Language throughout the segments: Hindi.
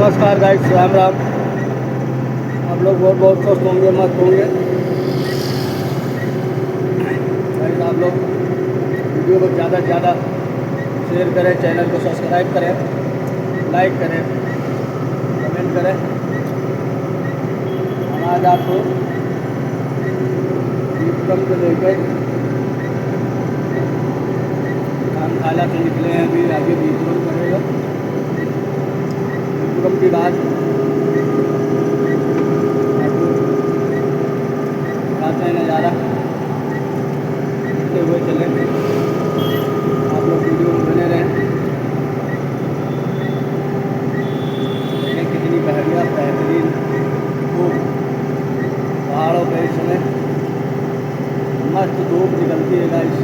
नमस्कार गाइस, राम राम। आप लोग बहुत बहुत स्वस्थ होंगे, मस्त होंगे गाइस। आप लोग वीडियो को ज़्यादा से ज़्यादा शेयर करें, चैनल को सब्सक्राइब करें, लाइक करें, कमेंट करें। हम आज आपको विक्रम को लेकर खाला से निकले हैं। अभी आगे विक्रम करेगा। विक्रम की बात दिखाते हैं, नज़ारा देखते हुए चलेंगे। आप लोग वीडियो में बने रहें। कितनी बढ़िया बेहतरीन खूब पहाड़ों पे इस समय मस्त धूप निकलती है गाइस।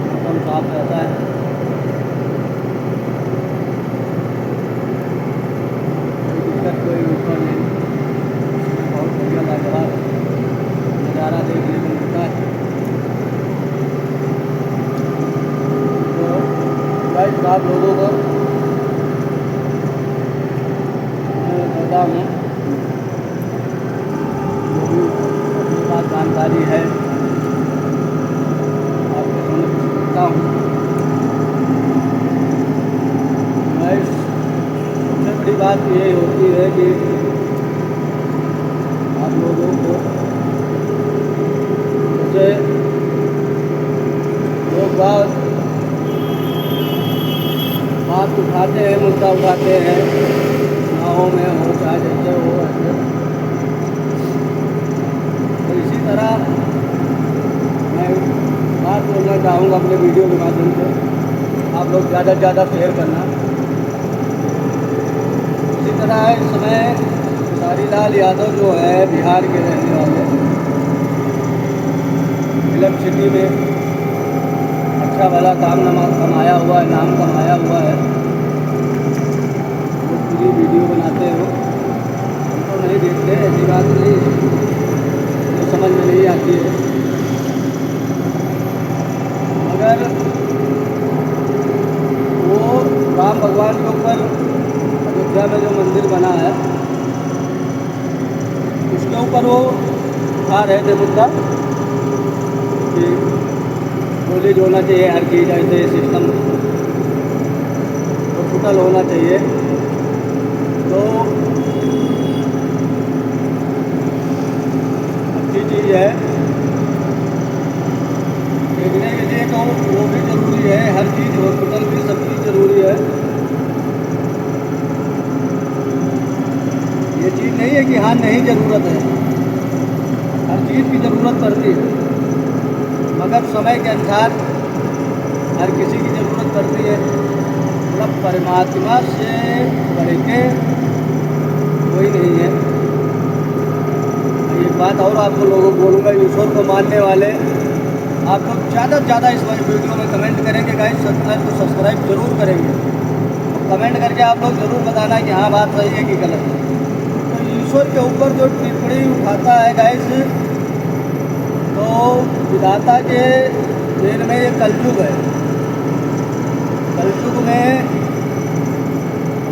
मौसम साफ रहता है। कोई दिक्कत, कोई ऊपर नहीं। बहुत बढ़िया लाजवाब नज़ारा देखने को मिलता है। तो गाइस, आप लोगों को मैं बताता हूँ जो भी अपने पास जानकारी है आपको समझ सकता हूँ। गाइस, सबसे बड़ी बात ये होती है कि आप लोगों को जैसे लोग बात उठाते हैं, मुद्दा उठाते हैं, गाँव में हो चाहे जैसे हो ऐसे। तो इसी तरह मैं बात बोलना चाहूँगा अपने वीडियो के माध्यम से। आप लोग ज़्यादा से ज़्यादा शेयर करना। इसी तरह इस समय खेसारी लाल यादव जो है बिहार के रहने वाले, फिल्म सिटी में अच्छा भला कमाया हुआ है, नाम कमाया हुआ है। वो पूरी वीडियो बनाते हो, हम तो नहीं देखते, ऐसी बात नहीं, तो समझ में नहीं आती है। मगर वो राम भगवान के ऊपर अयोध्या में जो मंदिर बना है उसके ऊपर वो उठा रहे थे मुद्दा कि नॉलेज होना चाहिए हर चीज़, ऐसे सिस्टम टोटल होना चाहिए। तो अच्छी चीज़ है देखने के लिए, तो वो भी ज़रूरी है। हर चीज़, हॉस्पिटल भी, सब चीज़ ज़रूरी है। ये चीज़ नहीं है कि हाँ नहीं ज़रूरत है, हर चीज़ की ज़रूरत पड़ती है, मगर समय के अनुसार हर किसी की ज़रूरत पड़ती है। मतलब परमात्मा से बढ़ के कोई नहीं है। एक बात और आप लोगों को बोलूँगा, ईश्वर को मानने वाले आप लोग ज़्यादा से ज़्यादा इस वीडियो में कमेंट करेंगे गाइस, सब्सक्राइब जरूर करेंगे और कमेंट करके आप लोग ज़रूर बताना कि हाँ बात सही है कि गलत है। तो ईश्वर के ऊपर जो टिप्पणी उठाता है गाइस, तो विधाता के देन में ये कलयुग है। कलयुग में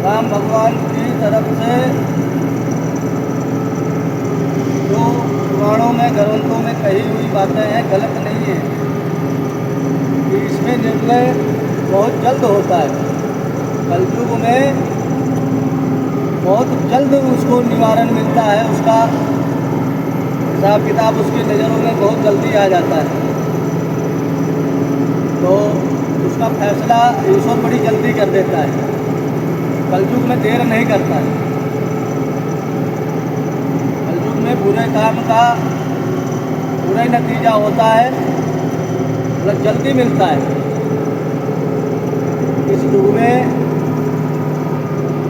राम भगवान की तरफ से जो पुराणों में, ग्रंथों में कही हुई बातें हैं, गलत नहीं है कि इसमें निर्णय बहुत जल्द होता है। कलयुग में बहुत जल्द उसको निवारण मिलता है, उसका हिसाब किताब उसकी नज़रों में बहुत जल्दी आ जाता है। तो उसका फैसला ईश्वर बड़ी जल्दी कर देता है, कलयुग में देर नहीं करता है। कलयुग में बुरे काम का बुरा ही नतीजा होता है, मतलब जल्दी मिलता है। इस युग में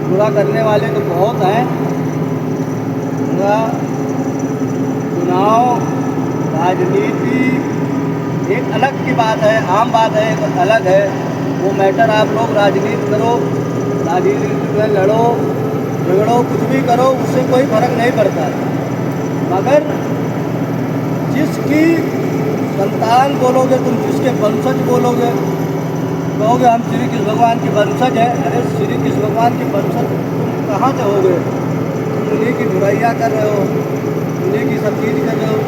बुरा करने वाले तो बहुत हैं। चुनाव, राजनीति एक अलग की बात है, आम बात है, एक अलग है वो मैटर। आप लोग राजनीति करो, राजनीति में लड़ो झगड़ो, कुछ भी करो, उससे कोई फर्क नहीं पड़ता है। मगर जिसकी संतान बोलोगे तुम, जिसके वंशज बोलोगे, कहोगे हम श्री कृष्ण भगवान के वंशज है। अरे श्री कृष्ण भगवान के वंशज तुम कहाँ से हो गए? तुम उन्हीं की बुराइयाँ कर रहे हो, उन्हीं की सब चीज़ कर रहे हो।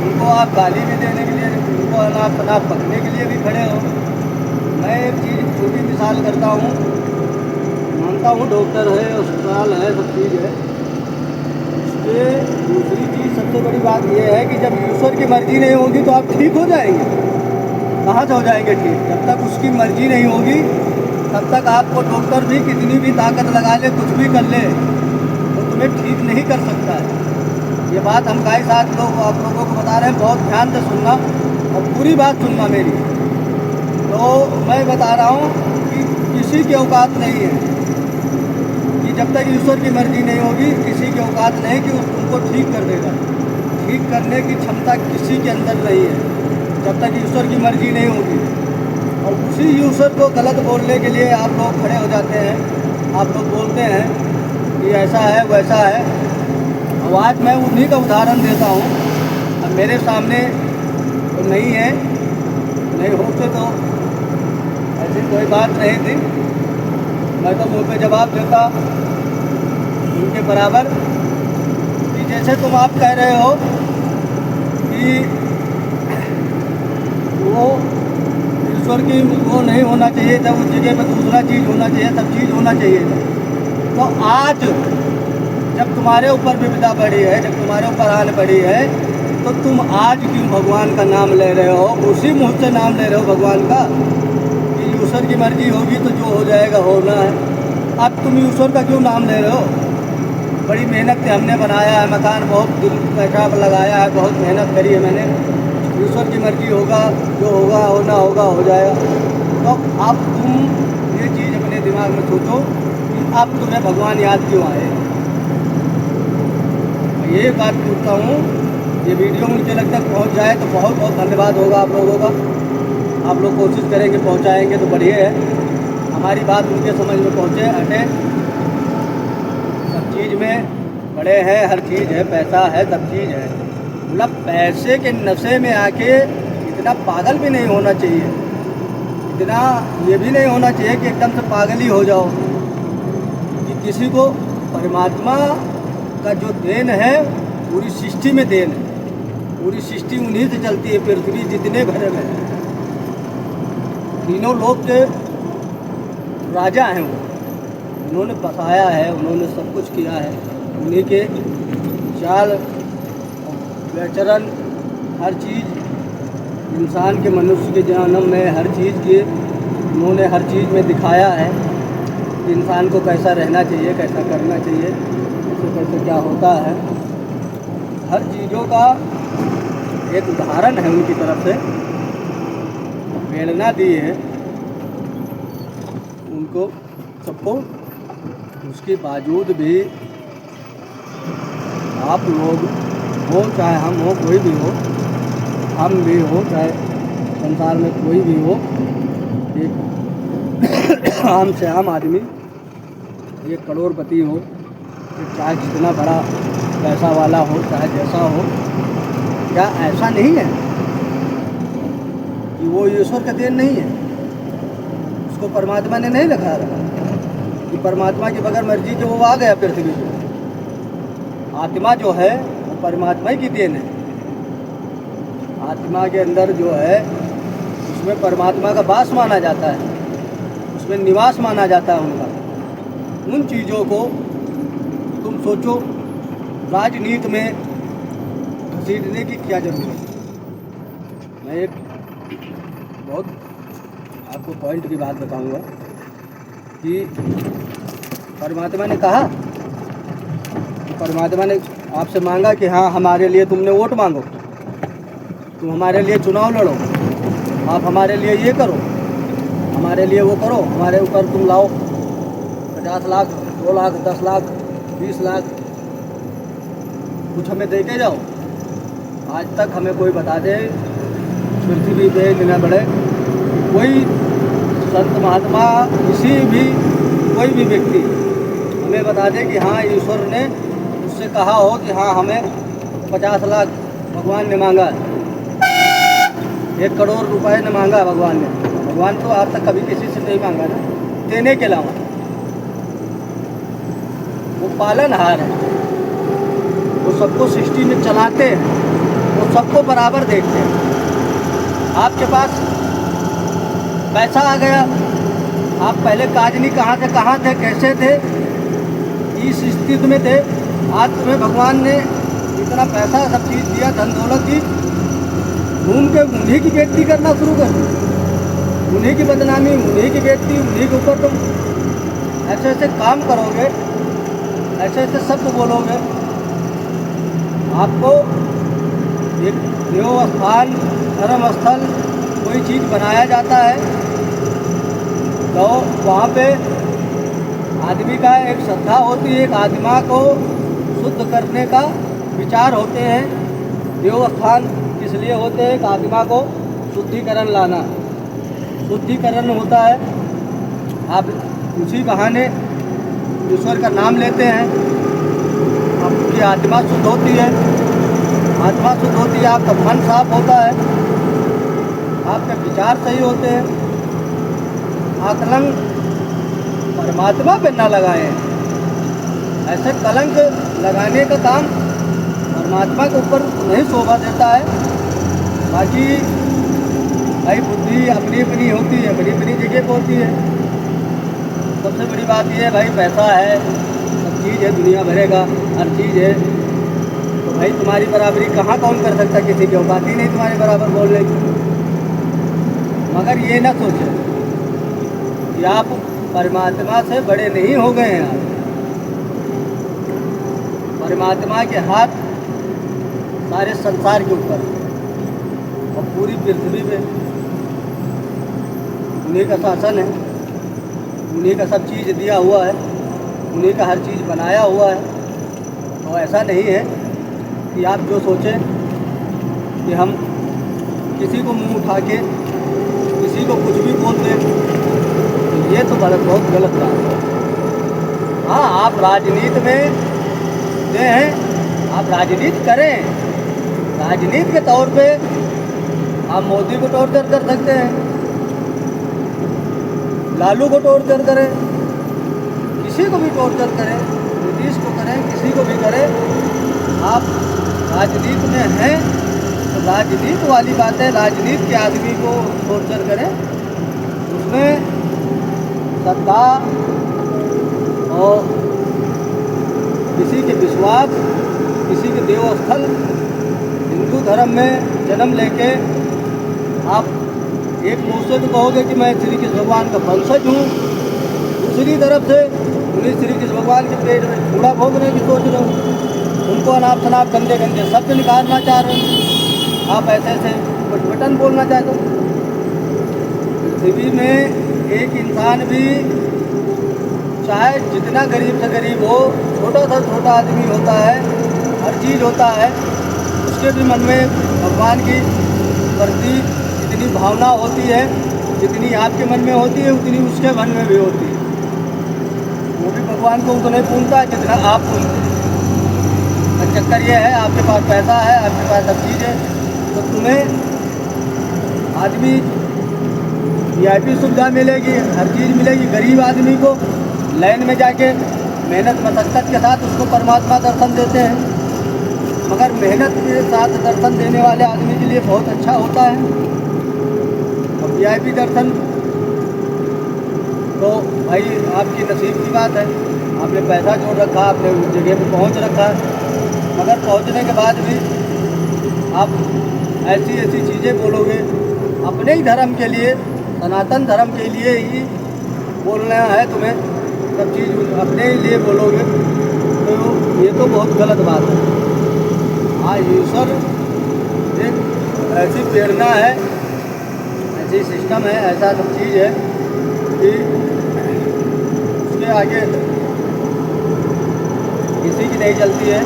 उनको आप गाली भी देने के लिए, उनको अनाप शनाप पकड़ने के लिए भी खड़े हो। मैं एक चीज़ छोटी मिसाल करता हूँ, मानता हूँ डॉक्टर है, अस्पताल है, सब चीज़ है। इसके दूसरी चीज़ सबसे बड़ी बात यह है कि जब ईश्वर की मर्ज़ी नहीं होगी तो आप ठीक हो जाएंगे। कहाँ से हो जाएंगे ठीक? जब तक उसकी मर्ज़ी नहीं होगी तब तक आपको डॉक्टर भी कितनी भी ताकत लगा ले, कुछ भी कर ले, तो तुम्हें ठीक नहीं कर सकता है। ये बात हम कई साथ लोग आप लोगों को बता रहे हैं, बहुत ध्यान से सुनना और पूरी बात सुनना मेरी। तो मैं बता रहा हूँ कि किसी की औकात नहीं है कि जब तक ईश्वर की मर्ज़ी नहीं होगी, किसी की औकात नहीं कि उनको ठीक कर देगा। ठीक करने की क्षमता किसी के अंदर नहीं है जब तक ईश्वर की मर्ज़ी नहीं होगी। और उसी ईश्वर को गलत बोलने के लिए आप लोग खड़े हो जाते हैं, आप लोग बोलते हैं कि ऐसा है वैसा है। अब आज मैं उन्हीं का उदाहरण देता हूँ। अब मेरे सामने तो नहीं है, नहीं होते तो ऐसी कोई बात नहीं थी, मैं तो मुँह पे जवाब देता उनके बराबर। कि जैसे तुम आप कह रहे हो कि वो ईश्वर की वो नहीं होना चाहिए था, उस जगह पर दूसरा चीज़ होना चाहिए, सब चीज़ होना चाहिए था। तो आज जब तुम्हारे ऊपर विपदा पड़ी है, जब तुम्हारे ऊपर आन पड़ी है, तो तुम आज क्यों भगवान का नाम ले रहे हो? उसी मुँह से नाम ले रहे हो भगवान का कि ईश्वर की मर्ज़ी होगी तो जो हो जाएगा होना है। अब तुम ईश्वर का क्यों नाम ले रहे हो? बड़ी मेहनत से हमने बनाया है मकान, बहुत दिल पैसा लगाया है, बहुत मेहनत करी है मैंने। ईश्वर की मर्ज़ी होगा, जो होगा होना होगा, हो जाएगा। तो अब तुम ये चीज़ अपने दिमाग में सोचो कि अब तुम्हें भगवान याद क्यों आए। मैं ये बात पूछता हूँ, ये वीडियो मुझे लगता है पहुँच जाए तो बहुत बहुत धन्यवाद होगा आप लोगों का। आप लोग कोशिश करेंगे पहुँचाएँगे तो बढ़िया है, हमारी बात उनके समझ में पहुँचे, हटे। सब चीज़ में बड़े हैं, हर चीज़ है, पैसा है, सब चीज़ है। मतलब पैसे के नशे में आके इतना पागल भी नहीं होना चाहिए, इतना ये भी नहीं होना चाहिए कि एकदम से पागल ही हो जाओ। कि किसी को परमात्मा का जो देन है पूरी सृष्टि में देन है, पूरी सृष्टि उन्हीं से चलती है। पृथ्वी जितने भरे में तीनों लोग के राजा हैं, वो उन्होंने बसाया है, उन्होंने सब कुछ किया है। उन्हीं के चाल व्याचरण, हर चीज़ इंसान के मनुष्य के जन्म में हर चीज़ की उन्होंने हर चीज़ में दिखाया है कि इंसान को कैसा रहना चाहिए, कैसा करना चाहिए, कैसे कैसे क्या होता है। हर चीज़ों का एक उदाहरण है उनकी तरफ से, प्रेरणा दी है उनको सबको। उसके बावजूद भी आप लोग हो, चाहे हम हो, कोई भी हो, हम भी हो, चाहे संसार में कोई भी हो, एक आम से आम आदमी, एक करोड़पति हो, चाहे कितना बड़ा पैसा वाला हो, चाहे जैसा हो, क्या ऐसा नहीं है कि वो ईश्वर का देन नहीं है? उसको परमात्मा ने नहीं लिखा रखा कि परमात्मा के बगैर मर्जी के वो आ गया पृथ्वी पे। आत्मा जो है वो परमात्मा ही की देन है। आत्मा के अंदर जो है उसमें परमात्मा का वास माना जाता है, उसमें निवास माना जाता है उनका। उन चीज़ों को तुम सोचो, राजनीति में घसीटने की क्या ज़रूरत है? मैं एक बहुत आपको पॉइंट की बात बताऊंगा कि परमात्मा ने कहा कि परमात्मा ने आपसे मांगा कि हाँ हमारे लिए तुमने वोट मांगो, तुम हमारे लिए चुनाव लड़ो, आप हमारे लिए ये करो, हमारे लिए वो करो, हमारे ऊपर तुम लाओ 50 लाख, 2 लाख, 10 लाख, 20 लाख, कुछ हमें दे के जाओ। आज तक हमें कोई बता दे पृथ्वी पे इतना बड़े कोई संत महात्मा, किसी भी कोई भी व्यक्ति हमें बता दे कि हाँ ईश्वर ने उससे कहा हो कि हाँ हमें 50 लाख भगवान ने मांगा है, 1 करोड़ रुपए ने मांगा भगवान ने। भगवान तो आज तक कभी किसी से नहीं मांगा ना, देने के अलावा। वो पालनहार है, वो सबको सृष्टि में चलाते हैं, वो सबको बराबर देखते हैं। आपके पास पैसा आ गया, आप पहले काजनी कहाँ थे, कैसे थे, इस स्थिति में थे। आज तुम्हें भगवान ने इतना पैसा सब चीज़ दिया, धन दौलत दी, घूम के उन्हीं की बेइज्जती करना शुरू कर, उन्हीं की बदनामी, उन्हीं की बेइज्जती, उन्हीं के ऊपर तुम ऐसे ऐसे काम करोगे, ऐसे ऐसे शब्द बोलोगे। आपको एक देव स्थान, धर्म स्थल कोई चीज़ बनाया जाता है तो वहाँ पे आदमी का एक श्रद्धा होती है, एक आत्मा को शुद्ध करने का विचार होते हैं। देव स्थान इसलिए होते हैं कि आत्मा को शुद्धिकरण लाना, शुद्धिकरण होता है। आप उसी बहाने ईश्वर का नाम लेते हैं, आपकी आत्मा शुद्ध होती है, आत्मा शुद्ध होती है, आपका मन साफ होता है, आपके विचार सही होते हैं। आकलन परमात्मा पे ना लगाएं, ऐसे कलंक लगाने का काम परमात्मा के ऊपर नहीं शोभा देता है। बाकी भाई बुद्धि अपनी अपनी होती है, अपनी अपनी जगह पर होती है। सबसे बड़ी बात यह है भाई, पैसा है, सब चीज़ है, दुनिया भरेगा, हर चीज़ है, तो भाई तुम्हारी बराबरी कहाँ कौन कर सकता, किसी की औकात ही नहीं तुम्हारे बराबर बोलने की। मगर ये ना सोचें कि आप परमात्मा से बड़े नहीं हो गए हैं। परमात्मा के हाथ सारे संसार के ऊपर और पूरी पृथ्वी पे उन्हीं का शासन है, उन्हीं का सब चीज़ दिया हुआ है, उन्हीं का हर चीज़ बनाया हुआ है। तो ऐसा नहीं है कि आप जो सोचें कि हम किसी को मुंह उठा के किसी को कुछ भी बोल दें, ये तो बहुत गलत बात है। हाँ, आप राजनीति में हैं, आप राजनीति करें, राजनीति के तौर पे आप मोदी को टॉर्चर कर सकते हैं, लालू को टॉर्चर करें, किसी को भी टॉर्चर करें, नीतीश को करें, किसी को भी करें। आप राजनीति में हैं तो राजनीति वाली बात है, राजनीति के आदमी को टॉर्चर करें, उसमें श्रद्धा और किसी के विश्वास, किसी के देव स्थल, हिंदू धर्म में जन्म लेके आप एक मुँह से तो कहोगे कि मैं श्री कृष्ण भगवान का वंशज हूँ, दूसरी तरफ से उन्हीं श्री कृष्ण भगवान के पेट में कूड़ा भोगने की सोच रहे हो, उनको अनाप शनाप गंदे गंदे शब्द निकालना चाह रहे हो, आप ऐसे ऐसे बटन बोलना चाहते हो। पृथ्वी में एक इंसान भी चाहे जितना गरीब से गरीब हो, छोटा सा छोटा आदमी होता है, हर चीज़ होता है, उसके भी मन में भगवान की प्रति जितनी भावना होती है, जितनी आपके मन में होती है उतनी उसके मन में भी होती है। वो भी भगवान को उतना पूछता है जितना आप पूछते हैं। चक्कर ये है, आपके पास पैसा है, आपके पास सब चीज़ है, तो तुम्हें आदमी VIP सुविधा मिलेगी, हर चीज़ मिलेगी। गरीब आदमी को लाइन में जाके मेहनत मशक्क़त के साथ उसको परमात्मा दर्शन देते हैं, मगर मेहनत के साथ दर्शन देने वाले आदमी के लिए बहुत अच्छा होता है। और VIP दर्शन तो भाई आपकी नसीब की बात है, आपने पैसा जोड़ रखा, आपने उस जगह पे पहुंच रखा, मगर पहुंचने के बाद भी आप ऐसी ऐसी चीज़ें बोलोगे अपने ही धर्म के लिए, सनातन धर्म के लिए ही बोलना है तुम्हें, सब चीज़ अपने ही लिए बोलोगे, तो ये तो बहुत गलत बात है। हाँ, ईश्वर एक ऐसी प्रेरणा है, ऐसी सिस्टम है, ऐसा सब चीज़ है कि उसके आगे किसी की नहीं चलती है।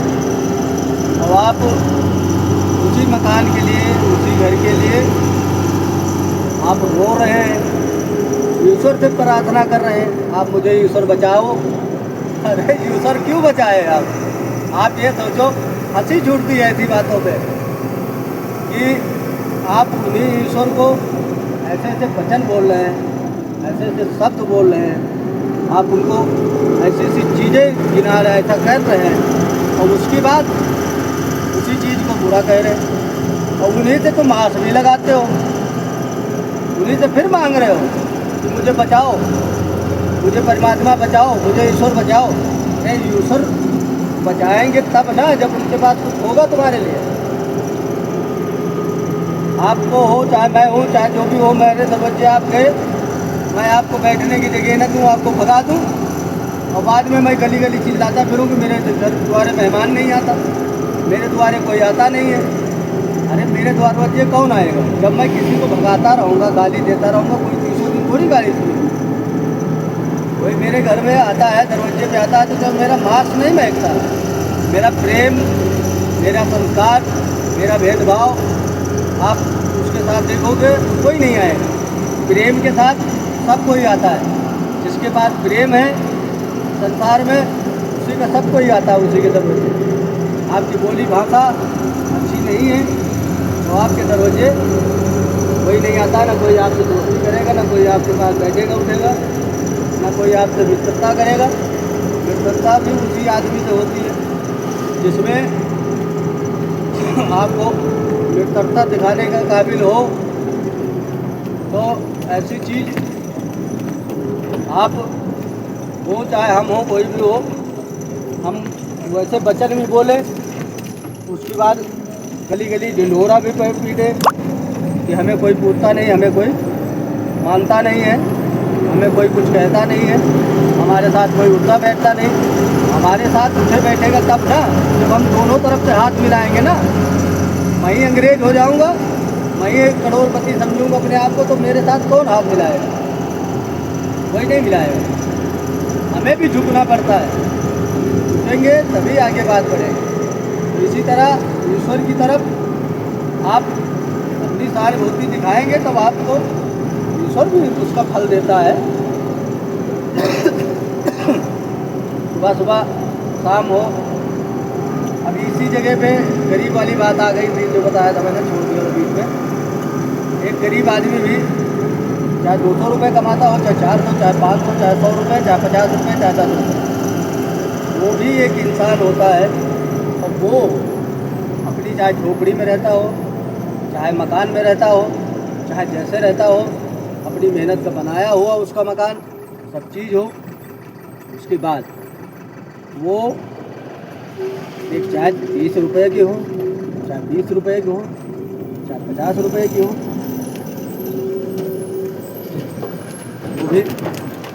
और आप उसी मकान के लिए, उसी घर के लिए आप रो रहे हैं, ईश्वर से प्रार्थना कर रहे हैं, आप मुझे ईश्वर बचाओ। अरे ईश्वर क्यों बचाए आप ये सोचो। हंसी छूटती है ऐसी बातों पे कि आप उन्हीं ईश्वर को ऐसे ऐसे वचन बोल रहे हैं, ऐसे ऐसे शब्द बोल रहे हैं, आप उनको ऐसी ऐसी चीज़ें गिना रहे, ऐसा कर रहे हैं, और उसके बाद उसी चीज़ को बुरा कह रहे हैं, और उन्हीं से तुम आस भी लगाते हो, उन्हीं से फिर मांग रहे हो कि मुझे बचाओ, मुझे परमात्मा बचाओ, मुझे ईश्वर बचाओ। नहीं, ईश्वर बचाएंगे तब ना जब उनके पास कुछ होगा तुम्हारे लिए। आपको हो, चाहे मैं हूँ, चाहे जो भी हो, मेरे दरवाजे आप गए, मैं आपको बैठने की जगह न दूँ, आपको भगा दूँ, और बाद में मैं गली गली चिल्लाता फिरूँ कि मेरे घर द्वारे मेहमान नहीं आता, मेरे द्वारे कोई आता नहीं है। अरे मेरे दरवाजे कौन आएगा? जब मैं किसी को भगाता रहूँगा, गाली देता रहूँगा, कोई तीसरे दिन थोड़ी गाली सुनेगी। कोई मेरे घर में आता है, दरवाजे पे आता है, तो जब मेरा मांस नहीं महकता, मेरा प्रेम, मेरा संस्कार, मेरा भेदभाव आप उसके साथ देखोगे कोई नहीं आएगा। प्रेम के साथ सब कोई आता है, जिसके पास प्रेम है संसार में उसी का सब कोई आता है, उसी के दरवाजे। आपकी बोली भाषा अच्छी नहीं है तो आपके दरवाजे कोई नहीं आता, ना कोई आपसे दोस्ती करेगा, ना कोई आपके पास बैठेगा उठेगा, ना कोई आपसे मित्रता करेगा। मित्रता भी उसी आदमी से होती है जिसमें आपको मित्रता दिखाने का काबिल हो। तो ऐसी चीज़ आप हो, चाहे हम हो, कोई भी हो, हम वैसे वचन भी बोले, उसके बाद गली गली ढिंढोरा भी पीटे कि हमें कोई पूछता नहीं, हमें कोई मानता नहीं है, हमें कोई कुछ कहता नहीं है, हमारे साथ कोई उठता बैठता नहीं। हमारे साथ उठे बैठेगा तब ना जब हम दोनों तरफ से हाथ मिलाएंगे ना। मैं ही अंग्रेज हो जाऊंगा, मैं ही एक करोड़पति समझूंगा अपने आप को, तो मेरे साथ कौन हाथ मिलाएगा? कोई नहीं मिलाएगा। हमें भी झुकना पड़ता है, झुकेंगे तभी आगे बात बढ़ेगी। तो इसी तरह ईश्वर की तरफ आप अपनी सहानुभूति दिखाएंगे तब आपको ईश्वर भी उसका फल देता है। सुबह सुबह शाम हो, अभी इसी जगह पे गरीब वाली बात आ गई थी, जो बताया था मैंने, छोड़ दिया बीच में। एक गरीब आदमी भी चाहे 200 रुपये कमाता हो, चाहे 400, चाहे 500, चाहे 100 रुपये, चाहे 50 रुपये, चाहे 10 रुपये, वो भी एक इंसान होता है। और वो अपनी चाहे झोपड़ी में रहता हो, चाहे मकान में रहता हो, चाहे जैसे रहता हो, अपनी मेहनत का बनाया हुआ उसका मकान, सब चीज़ हो, उसके बाद वो एक चाहे 30 रुपये की हो, चाहे 20 रुपये की हो, चाहे 50 रुपये की हो, वो भी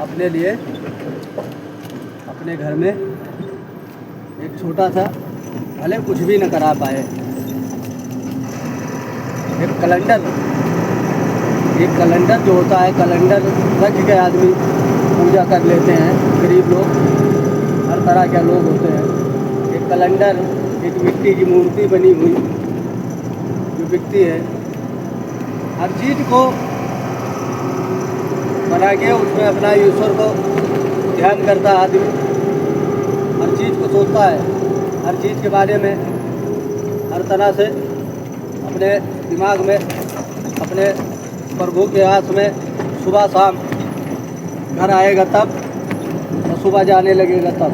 अपने लिए अपने घर में एक छोटा सा, भले कुछ भी न करा पाए, एक कैलेंडर जो होता है, कैलेंडर रख के आदमी पूजा कर लेते हैं। गरीब लोग, हर तरह के लोग होते हैं। एक कैलेंडर, एक मिट्टी की मूर्ति बनी हुई जो बिकती है, हर चीज़ को बना के उसमें अपना ईश्वर को ध्यान करता है आदमी, हर चीज़ को सोचता है, हर चीज़ के बारे में हर तरह से अपने दिमाग में, अपने प्रभु के आस में सुबह शाम घर आएगा तब, और सुबह जाने लगेगा तब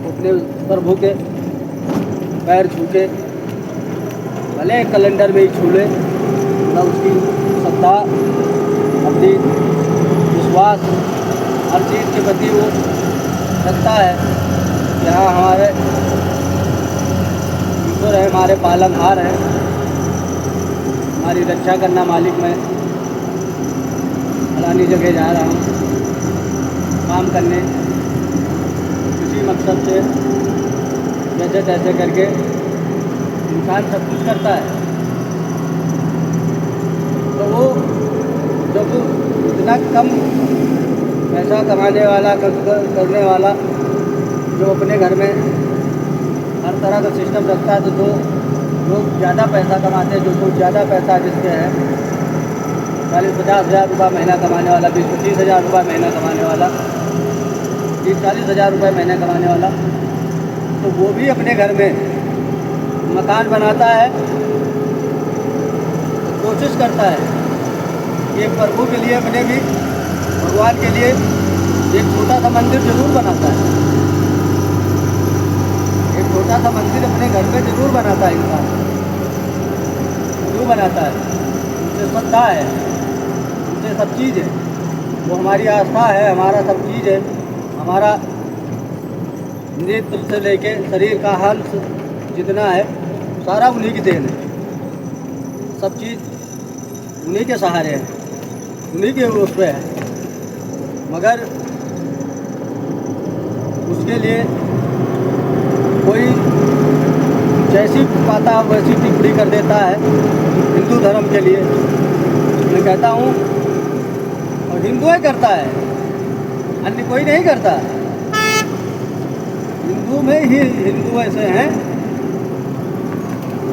अपने प्रभु के पैर छू के, भले कैलेंडर में ही छू ले, ना उसकी श्रद्धा, अपनी विश्वास हर चीज़ के प्रति वो रखता है कि हाँ हमारे ईश्वर है, हमारे पालनहार हैं, हमारी रक्षा करना मालिक। मैं फलानी जगह जा रहा हूँ काम करने, किसी मकसद से जैसे तैसे करके इंसान सब कुछ करता है। तो वो जब इतना कम पैसा कमाने वाला, करने वाला, जो अपने घर में हर तरह का सिस्टम रखता है, तो जो लोग ज़्यादा पैसा कमाते हैं, जो कुछ ज़्यादा पैसा जिसके है, 40-50 हज़ार रुपये महीना कमाने वाला, 20-25 हज़ार रुपये महीना कमाने वाला, 30-40 हज़ार रुपये महीना कमाने वाला, तो वो भी अपने घर में मकान बनाता है, कोशिश करता है कि प्रभु के लिए, अपने भी भगवान के लिए एक छोटा सा मंदिर जरूर बनाता है, एक छोटा सा मंदिर अपने घर पे जरूर बनाता है इंसान, क्यों बनाता है? उनसे श्रद्धा है, उनसे सब चीज़ है, वो हमारी आस्था है, हमारा सब चीज़ है, हमारा नेत्र से लेके शरीर का हाल जितना है सारा उन्हीं की देन है, सब चीज़ उन्हीं के सहारे है, उन्हीं के उस पे है। मगर उसके लिए कोई जैसी पाता वैसी टिप्पणी कर देता है हिंदू धर्म के लिए। मैं कहता हूँ और हिंदू ही करता है, अन्य कोई नहीं करता। हिंदू में ही हिंदू ऐसे हैं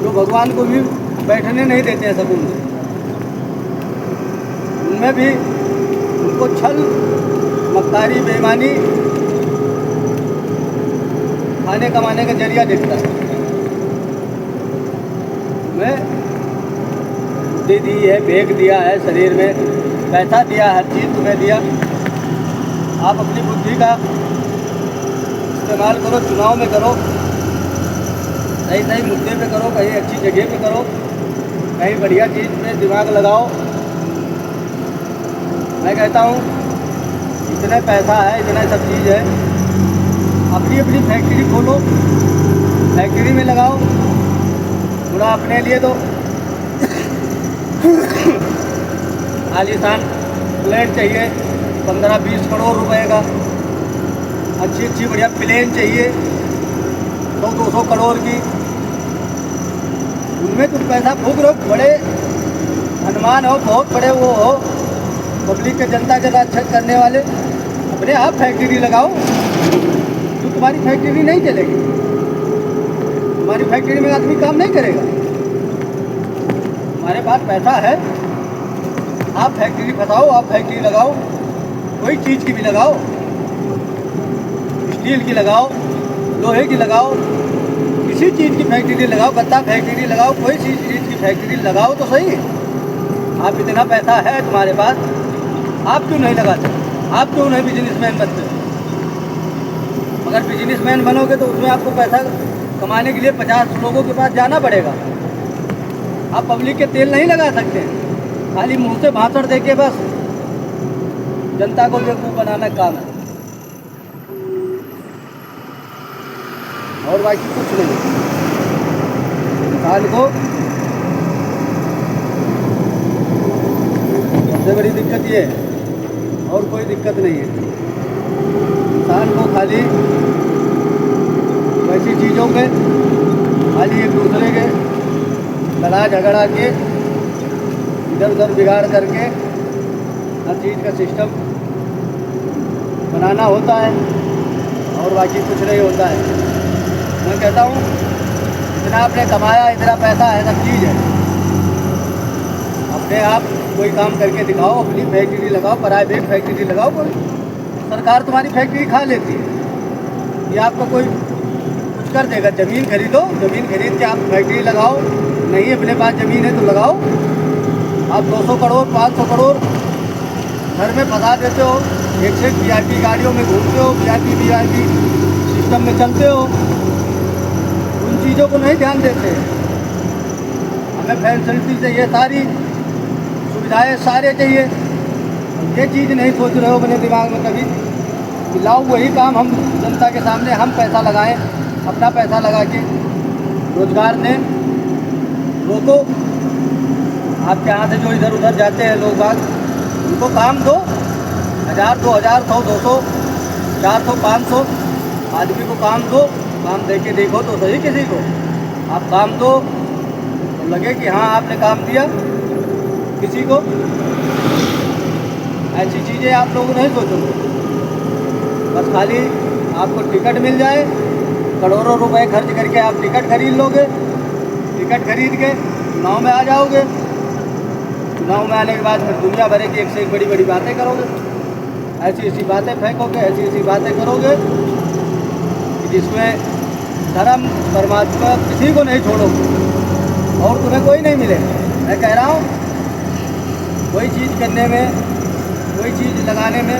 जो भगवान को भी बैठने नहीं देते हैं सकून में। उनमें भी उनको छल, मक्कारी, बेईमानी खाने कमाने का जरिया दिखता है। मैं दे दी है, भेग दिया है, शरीर में पैसा दिया, हर चीज़ तुम्हें दिया। आप अपनी बुद्धि का इस्तेमाल करो, चुनाव में करो, सही सही मुद्दे पे करो, कहीं अच्छी जगह पे करो, कहीं बढ़िया चीज़ पे दिमाग लगाओ। मैं कहता हूँ इतना पैसा है, इतना सब चीज़ है, अपनी अपनी फैक्ट्री खोलो, फैक्ट्री में लगाओ, पूरा अपने लिए दो। आलीशान प्लेन चाहिए 15-20 करोड़ रुपए का, अच्छी अच्छी बढ़िया प्लेन चाहिए 100-200 करोड़ की, उनमें तुम पैसा फूक रहे हो। बड़े हनुमान हो, बहुत बड़े वो हो, पब्लिक के जनता के अच्छा करने वाले, अपने आप फैक्ट्री लगाओ। तो तुम्हारी फैक्ट्री नहीं चलेगी, तुम्हारी फैक्ट्री में आदमी काम नहीं करेगा। हमारे पास पैसा है, आप फैक्ट्री फंसाओ, आप फैक्ट्री लगाओ, कोई चीज़ की भी लगाओ, स्टील की लगाओ, लोहे की लगाओ, किसी चीज़ की फैक्ट्री लगाओ, गत्ता फैक्ट्री लगाओ, कोई सी चीज़ की फैक्ट्री लगाओ तो सही। आप इतना पैसा है तुम्हारे पास, आप क्यों नहीं लगाते? आप क्यों नहीं बिजनेसमैन बनते? अगर बिजनेसमैन बनोगे तो उसमें आपको पैसा कमाने के लिए 50 लोगों के पास जाना पड़ेगा। आप पब्लिक के तेल नहीं लगा सकते, खाली मुंह से भाषण दे के बस जनता को बेवकूफ़ बनाना काम है, और बाकी कुछ नहीं। इंसान को सबसे बड़ी दिक्कत ये है, और कोई दिक्कत नहीं है। इंसान को खाली वैसी चीज़ों पे, खाली एक दूसरे के लड़ा झगड़ा के, इधर उधर बिगाड़ करके हर चीज़ का सिस्टम बनाना होता है, और बाकी कुछ नहीं होता है। मैं कहता हूँ इतना आपने कमाया, इतना पैसा है, सब चीज़ है, अपने आप कोई काम करके दिखाओ, अपनी फैक्ट्री लगाओ, प्राइवेट फैक्ट्री लगाओ। कोई सरकार तुम्हारी फैक्ट्री खा लेती है, ये आपको कोई कुछ कर देगा। ज़मीन खरीदो, ज़मीन खरीद के आप फैक्ट्री लगाओ, नहीं अपने पास ज़मीन है तो लगाओ। आप 200 करोड़ 500 करोड़ घर में फंसा देते हो, एक से VIP गाड़ियों में घूमते हो, VIP सिस्टम में चलते हो, उन चीज़ों को नहीं ध्यान देते। हमें फैसिलिटी चाहिए, सारी सुविधाएं सारे चाहिए, ये चीज़ नहीं सोच रहे हो अपने दिमाग में कभी कि लाओ वही काम हम जनता के सामने हम पैसा लगाएं, अपना पैसा लगा के रोजगार दें। रोको, आपके यहाँ से जो इधर उधर जाते हैं लोग बाग, उनको काम दो, 1000 2000 100 200 400 500 आदमी को काम दो। काम दे के देखो तो सही किसी को, आप काम दो तो लगे कि हाँ आपने काम दिया किसी को। ऐसी चीज़ें आप लोग नहीं सोचोगे, बस खाली आपको टिकट मिल जाए, करोड़ों रुपए खर्च करके आप टिकट खरीद लोगे, टिकट खरीद के चुनाव में आ जाओगे। चुनाव में आने के बाद फिर दुनिया भर की एक से एक बड़ी बड़ी बातें करोगे, ऐसी ऐसी बातें फेंकोगे, ऐसी ऐसी बातें करोगे जिसमें धर्म परमात्मा किसी को नहीं छोड़ोगे और तुम्हें कोई नहीं मिलेगा। मैं कह रहा हूँ कोई चीज़ करने में, कोई चीज़ लगाने में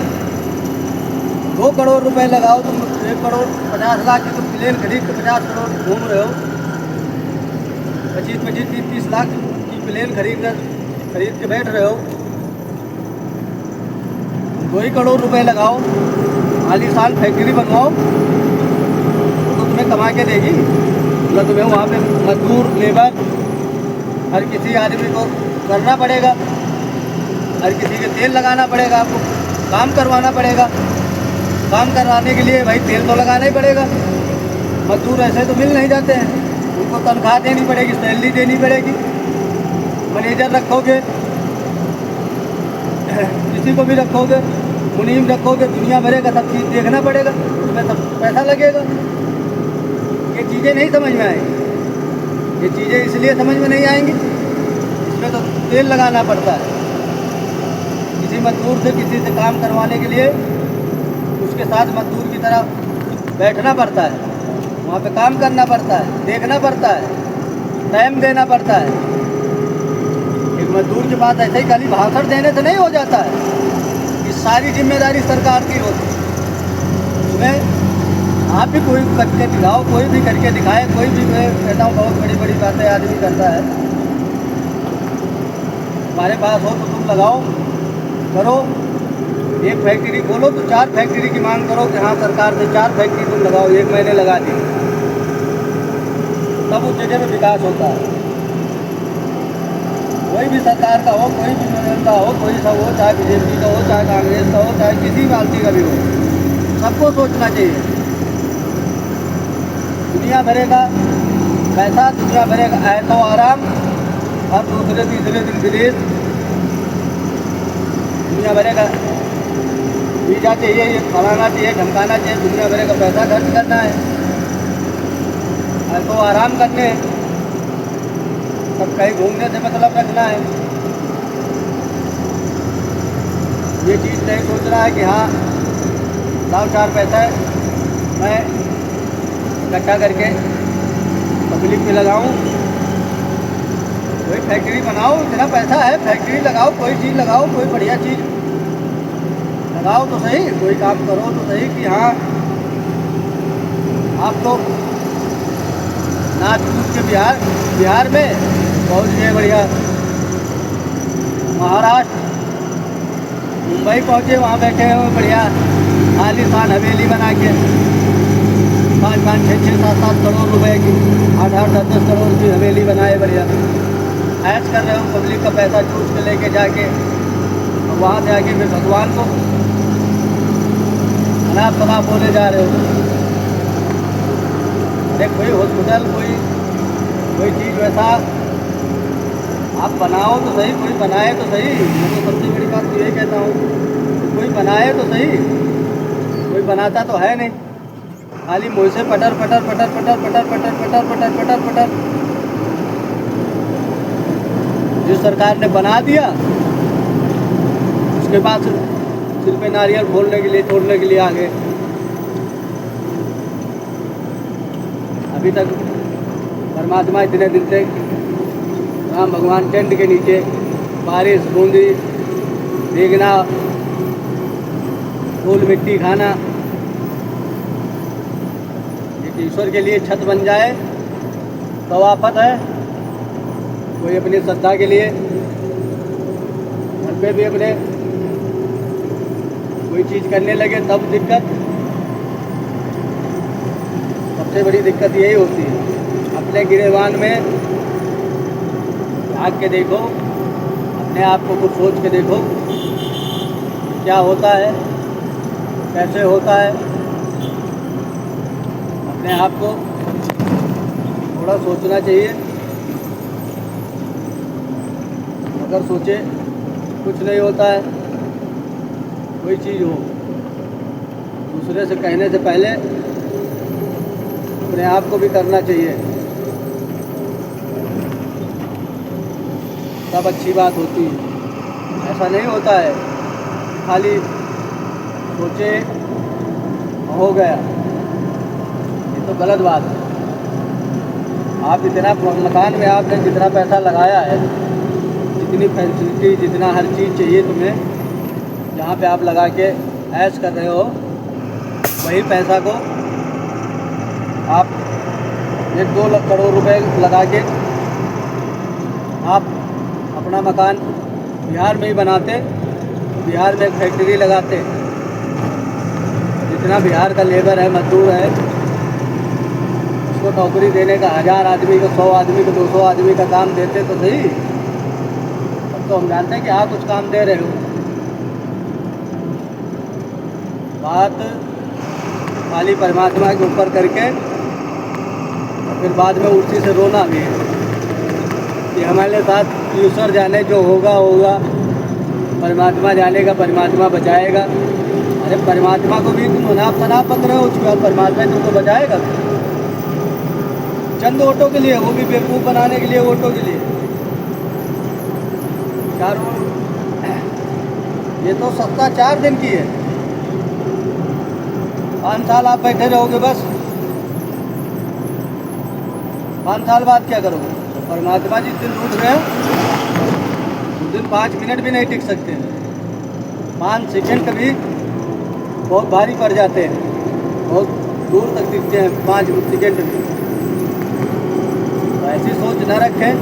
2 करोड़ रुपए लगाओ, तुम 1,50,00,000 की तुम प्लेन खरीद के 50 करोड़ घूम रहे हो, 25-25, 30-30 लाख की प्लेन खरीद के बैठ रहे हो। 2 करोड़ रुपए लगाओ, आलीशान फैक्ट्री बनवाओ, तो तुम्हें कमा के देगी। मतलब तुम्हें वहाँ पे मजदूर, लेबर, हर किसी आदमी को करना पड़ेगा, हर किसी के तेल लगाना पड़ेगा, आपको काम करवाना पड़ेगा। काम करवाने के लिए भाई तेल तो लगाना ही पड़ेगा। मजदूर ऐसे तो मिल नहीं जाते हैं, उनको तनख्वाह देनी पड़ेगी, सैलरी देनी पड़ेगी, मैनेजर रखोगे, किसी को भी रखोगे, मुनीम रखोगे, दुनिया भरे का सब चीज़ देखना पड़ेगा, उसमें सब पैसा लगेगा। ये चीज़ें नहीं समझ में आएंगी, ये चीज़ें इसलिए समझ में नहीं आएंगी, इसमें तो तेल लगाना पड़ता है। किसी मजदूर से किसी से काम करवाने के लिए उसके साथ मजदूर की तरह बैठना पड़ता है, वहाँ पे काम करना पड़ता है, देखना पड़ता है, टाइम देना पड़ता है। एक मजदूर के पास ऐसे ही खाली भाषण देने से नहीं हो जाता है, ये सारी जिम्मेदारी सरकार की होती है। उसमें आप भी कोई करके दिखाओ, कोई भी करके दिखाए, कोई भी, मैं कहता हूँ बहुत बड़ी बड़ी बातें आदमी करता है। हमारे पास हो तो तुम लगाओ, करो, एक फैक्ट्री खोलो तो 4 फैक्ट्री की मांग करो कि हाँ सरकार से 4 फैक्ट्री तुम लगाओ, 1 महीने लगा दी, तब उस जगह में विकास होता है। कोई भी सरकार का हो, कोई भी मनोरंजन का हो, कोई सा हो, चाहे बीजेपी का हो, चाहे कांग्रेस का हो, चाहे किसी पार्टी का भी हो, सबको सोचना चाहिए। दुनिया भरे का पैसा, दुनिया भरे का ऐशो आराम, हर दूसरे तीसरे दिन विदेश, दुनिया भरे का वीजा चाहिए, ये फलाना चाहिए, धमकाना चाहिए, दुनिया भरे का पैसा खर्च करना है, ऐशो आराम करने, सब कहीं घूमने से मतलब रखना है। ये चीज़ नहीं सोचना है कि हाँ लाओ 4 पैसा मैं इकट्ठा करके पब्लिक में लगाऊं। कोई फैक्ट्री बनाओ, इतना पैसा है, फैक्ट्री लगाओ, कोई चीज़ लगाओ, कोई बढ़िया चीज़ लगाओ तो सही, कोई काम करो तो सही कि हाँ आप लोग नाच कूद के बिहार में बहुत ही बढ़िया, महाराष्ट्र, मुंबई पहुँचे, वहाँ बैठे हुए बढ़िया आलीशान हवेली बना के 5-5, 6-6, 7-7 करोड़ रुपए की, 8-8, 10-10 करोड़ की हवेली बनाए, बढ़िया ऐश कर रहे हो, पब्लिक का पैसा चूस के लेके जाके वहाँ से आके फिर भगवान को अनाप शनाप बोले जा रहे हो। अरे कोई हॉस्पिटल, कोई चीज़ वैसा आप बनाओ तो सही, कोई बनाए तो सही। मैं तो सबसे बड़ी बात तो यही कहता हूँ, कोई बनाए तो सही, कोई बनाता तो है नहीं, खाली मुँह से पटर पटर पटर पटर पटर पटर पटर पटर पटर पटर। जिस सरकार ने बना दिया उसके बाद सिर पे नारियल फोड़ने के लिए, छोड़ने के लिए आ गए। अभी तक परमात्मा इतने दिन से राम भगवान टेंट के नीचे बारिश बूंदी भीगना, धूल मिट्टी खाना, एक ईश्वर के लिए छत बन जाए तो आफत है। कोई अपनी श्रद्धा के लिए घर पे भी अपने कोई चीज़ करने लगे तब दिक्कत, सबसे बड़ी दिक्कत यही होती है। अपने गिरेबान में झाँक के देखो, अपने आप को कुछ सोच के देखो क्या होता है, कैसे होता है। अपने आप को थोड़ा सोचना चाहिए, अगर सोचे कुछ नहीं होता है, कोई चीज़ हो, दूसरे से कहने से पहले अपने आप को भी करना चाहिए, तब अच्छी बात होती है। ऐसा नहीं होता है खाली सोचे हो गया, ये तो गलत बात है। आप इतना मकान में आपने जितना पैसा लगाया है, जितनी फैसिलिटी, जितना हर चीज़ चाहिए तुम्हें, जहाँ पे आप लगा के ऐश कर रहे हो, वही पैसा को आप 1-2 लाख करोड़ रुपए लगा के आप अपना मकान बिहार में ही बनाते, बिहार में एक फैक्ट्री लगाते, जितना बिहार का लेबर है, मजदूर है, उसको नौकरी देने का 1000 आदमी को, 100 आदमी को, 200 आदमी का काम देते तो सही। अब तो हम जानते हैं कि आप कुछ काम दे रहे हो। बात खाली परमात्मा के ऊपर करके और फिर बाद में उसी से रोना भी है कि हमारे साथ ईश्वर जाने जो होगा होगा, परमात्मा जानेगा, परमात्मा बचाएगा। अरे परमात्मा को भी तुम अनाप शनाप बक रहे हो, उसके बाद परमात्मा तुमको बचाएगा चंद वोटों के लिए, वो भी बेवकूफ़ बनाने के लिए, वोटों के लिए। ये तो सत्ता 4 दिन की है, 5 साल आप बैठे रहोगे बस। 5 साल बाद क्या करोगे? परमात्मा जिस दिन रूठ रहे हैं उस दिन 5 मिनट भी नहीं टिक सकते, 5 सेकंड कभी बहुत भारी पड़ जाते हैं, बहुत दूर तक दिखते हैं 5 सेकंड में। तो ऐसी सोच न रखें